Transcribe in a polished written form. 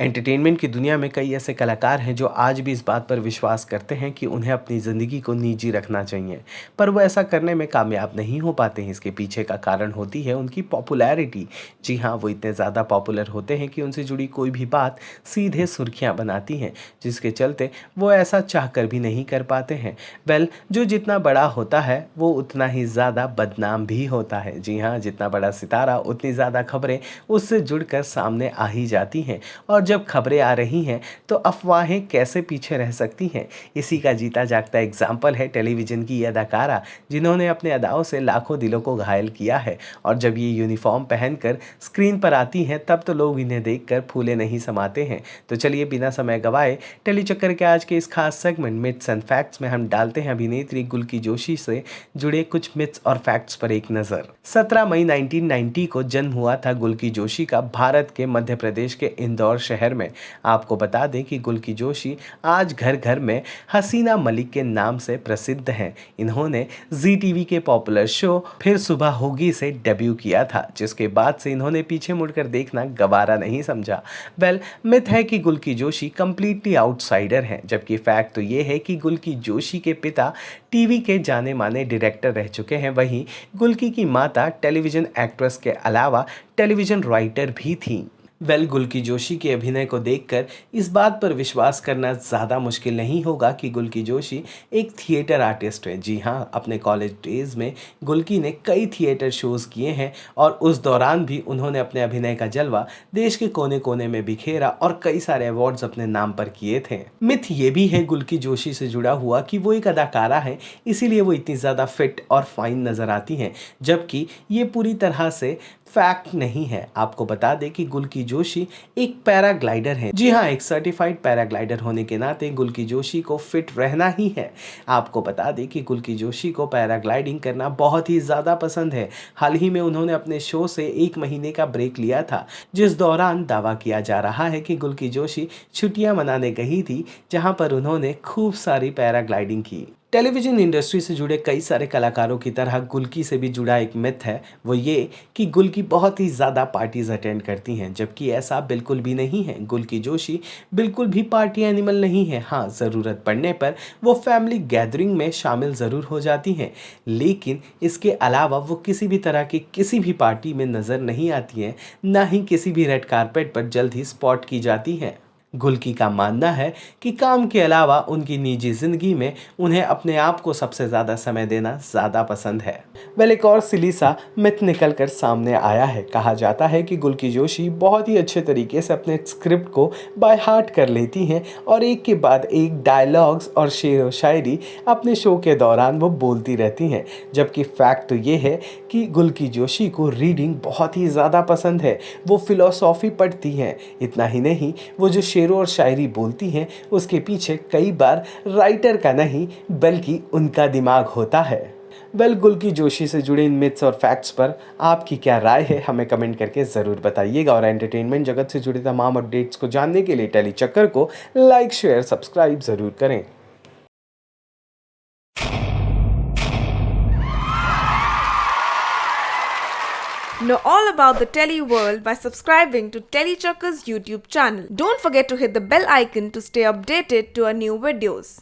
Entertainment की दुनिया में कई ऐसे कलाकार हैं जो आज भी इस बात पर विश्वास करते हैं कि उन्हें अपनी ज़िंदगी को निजी रखना चाहिए, पर वो ऐसा करने में कामयाब नहीं हो पाते हैं। इसके पीछे का कारण होती है उनकी पॉपुलैरिटी। जी हाँ, वो इतने ज़्यादा पॉपुलर होते हैं कि उनसे जुड़ी कोई भी बात सीधे सुर्खियाँ बनाती हैं, जिसके चलते वो ऐसा चाहकर भी नहीं कर पाते हैं। जो जितना बड़ा होता है वो उतना ही ज़्यादा बदनाम भी होता है। जी हाँ, जितना बड़ा सितारा उतनी ज़्यादा खबरें उससे जुड़कर सामने आ ही जाती हैं, और जब खबरें आ रही हैं तो अफवाहें कैसे पीछे रह सकती हैं। इसी का जीता जागता एग्जाम्पल है टेलीविज़न की ये अदाकारा, जिन्होंने अपने अदाओं से लाखों दिलों को घायल किया है। और जब ये यूनिफॉर्म पहनकर स्क्रीन पर आती हैं तब तो लोग इन्हें देखकर फूले नहीं समाते हैं। तो चलिए बिना समय गवाए टेली चक्कर के आज के इस खास सेगमेंट मिथ्स एंड फैक्ट्स में हम डालते हैं अभिनेत्री गुल्की जोशी से जुड़े कुछ मिथ्स और फैक्ट्स पर एक नज़र। 17 मई 1990 को जन्म हुआ था गुल्की जोशी का भारत के मध्य प्रदेश के इंदौर शहर में। आपको बता दें कि गुल्की जोशी आज घर घर में हसीना मलिक के नाम से प्रसिद्ध हैं। इन्होंने जी टीवी के पॉपुलर शो फिर सुबह होगी से डेब्यू किया था, जिसके बाद से इन्होंने पीछे मुड़कर देखना गवारा नहीं समझा। मिथ है कि गुल्की जोशी कंप्लीटली आउटसाइडर हैं, जबकि फैक्ट तो ये है कि गुल्की जोशी के पिता टीवी के जाने माने डायरेक्टर रह चुके हैं। वहीं गुल्की की माता टेलीविजन एक्ट्रेस के अलावा टेलीविजन राइटर भी थीं। गुल्की जोशी के अभिनय को देखकर इस बात पर विश्वास करना ज़्यादा मुश्किल नहीं होगा कि गुल्की जोशी एक थिएटर आर्टिस्ट है। जी हाँ, अपने कॉलेज डेज में गुल्की ने कई थिएटर शोज़ किए हैं और उस दौरान भी उन्होंने अपने अभिनय का जलवा देश के कोने कोने में बिखेरा और कई सारे अवार्ड्स अपने नाम पर किए थे। मिथ ये भी है गुल्की जोशी से जुड़ा हुआ कि वो एक अदाकारा है, इसीलिए वो इतनी ज़्यादा फिट और फाइन नज़र आती हैं, जबकि ये पूरी तरह से फैक्ट नहीं है। आपको बता दें कि गुल्की जोशी एक पैराग्लाइडर है। जी हाँ, एक सर्टिफाइड पैराग्लाइडर होने के नाते गुल्की जोशी को फिट रहना ही है। आपको बता दें कि गुल्की जोशी को पैराग्लाइडिंग करना बहुत ही ज़्यादा पसंद है। हाल ही में उन्होंने अपने शो से 1 महीने का ब्रेक लिया था, जिस दौरान दावा किया जा रहा है कि गुल्की जोशी छुट्टियां मनाने गई थी, जहां पर उन्होंने खूब सारी पैराग्लाइडिंग की। टेलीविज़न इंडस्ट्री से जुड़े कई सारे कलाकारों की तरह गुल्की से भी जुड़ा एक मिथ है, वो ये कि गुल्की बहुत ही ज़्यादा पार्टीज़ अटेंड करती हैं, जबकि ऐसा बिल्कुल भी नहीं है। गुल्की जोशी बिल्कुल भी पार्टी एनिमल नहीं है। हाँ, ज़रूरत पड़ने पर वो फैमिली गैदरिंग में शामिल ज़रूर हो जाती हैं, लेकिन इसके अलावा वो किसी भी तरह की किसी भी पार्टी में नज़र नहीं आती हैं, ना ही किसी भी रेड कारपेट पर जल्द ही स्पॉट की जाती हैं। गुल्की का मानना है कि काम के अलावा उनकी निजी जिंदगी में उन्हें अपने आप को सबसे ज़्यादा समय देना ज़्यादा पसंद है। एक और सिली सा मिथ निकल कर सामने आया है। कहा जाता है कि गुल्की जोशी बहुत ही अच्छे तरीके से अपने स्क्रिप्ट को बाय हार्ट कर लेती हैं और एक के बाद एक डायलॉग्स और शेर व शायरी अपने शो के दौरान वो बोलती रहती हैं, जबकि फैक्ट तो ये है कि गुल्की जोशी को रीडिंग बहुत ही ज़्यादा पसंद है। वो फिलोसॉफी पढ़ती हैं। इतना ही नहीं, वो जो शेरों और शायरी बोलती हैं उसके पीछे कई बार राइटर का नहीं बल्कि उनका दिमाग होता है। गुल्की जोशी से जुड़े इन मिथ्स और फैक्ट्स पर आपकी क्या राय है, हमें कमेंट करके ज़रूर बताइएगा। और एंटरटेनमेंट जगत से जुड़े तमाम अपडेट्स को जानने के लिए टेली चक्कर को लाइक शेयर सब्सक्राइब ज़रूर करें। Know all about the Tele world by subscribing to Telechakka's YouTube channel. Don't forget to hit the bell icon to stay updated to our new videos.